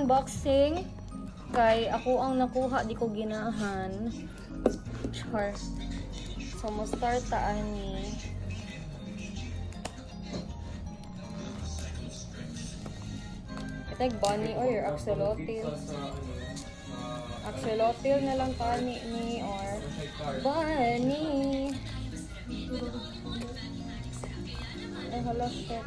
unboxing. Kay ako ang nakuha, di ko ginahan. Char. So, mo start ani. Ito yung bunny or axolotl. Axolotl na lang tani ni or bunny. Ay, hala, shit.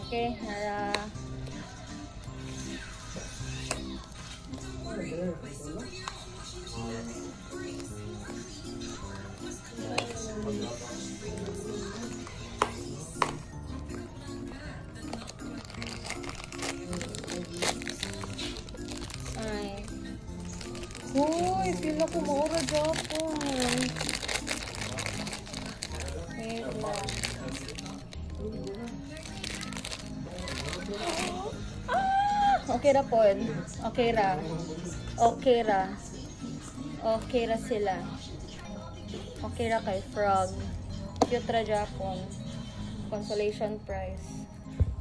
Okay, hara. Ay. Uy, feel ako maura Japon. Wait lang. Okay ra po. Okay ra. Okay ra. Okay ra sila. Okay ra kay Frog. Cute ra Japon. Consolation prize.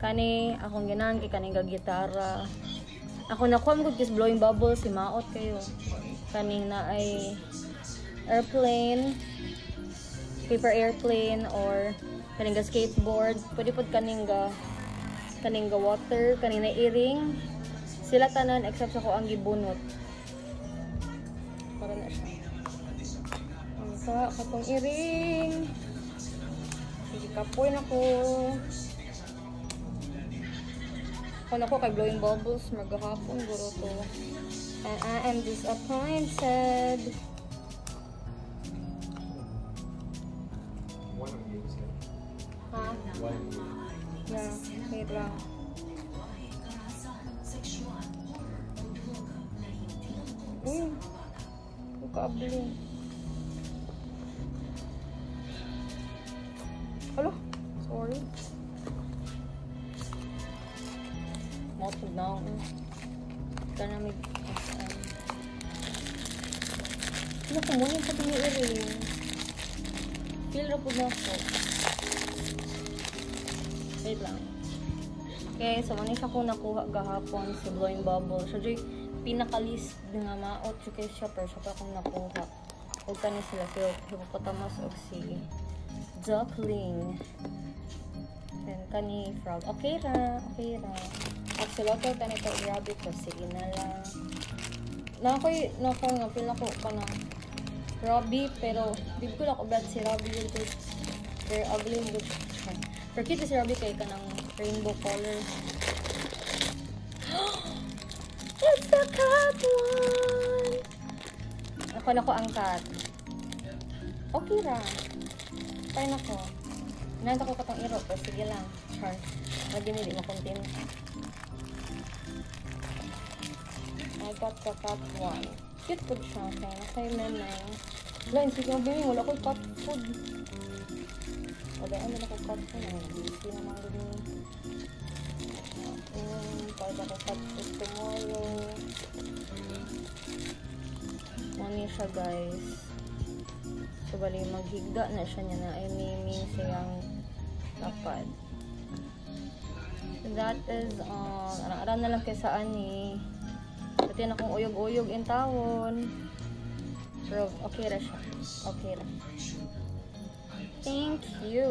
Kani akong ginahan kay kaning gitara. Ako nakuha ko kis blowing bubbles si maot kayo. Kaning na ay airplane, paper airplane or kaning ga skateboard. Pwede pod kaning ga water, kaning na earring. Sila tanan except sa ko ang gibunot. Para na siya. Ang sa katong earring. Sige kapoy na ko. Kung ako kay blowing bubbles, magahapon guro to. And I am disappointed. Ha? Yeah, wait lang. Uy, kukabli. Hello? Sorry. Motog na ako. Ika na may SM. Ano ko muna yung pati ni earring? Feel na po na ako. Wait lang. Okay, so manis ako nakuha gahapon si blowing bubble. So, dyan pinakalis nga maot siya kay siya pero siya pa akong nakuha. Huwag ka sila si hippopotamus o si duckling. Then, kani frog. Okay ra. Okay ra. Axolotl ka nito, grabe ko. Sige na lang. Nakoy nga, feel ako pa ng Robbie, pero di ko lang obrat si Robbie yung very ugly mo. Pero cute si Robbie kay ka ng rainbow color. It's the cat one! Ako ang cat. Okay ra. Fine ako. Nanta ko katong iro, pero sige lang. Char. Lagi mo, di mo content. I got the cat one. Cute food siya. Kaya nakay meneng. Wala, sige ang bini. Wala ko cat food. Wala, ano na ko cat food. Busy naman gini. Pwede ako cat food tomorrow. Money siya, guys. So, bali, maghigda na siya niya na ay naming siyang lapad. So, that is all. Arang-arang na lang kay saan eh. Pati na akong uyog-uyog in tawon. Pero okay ra siya. Okay ra. Thank you.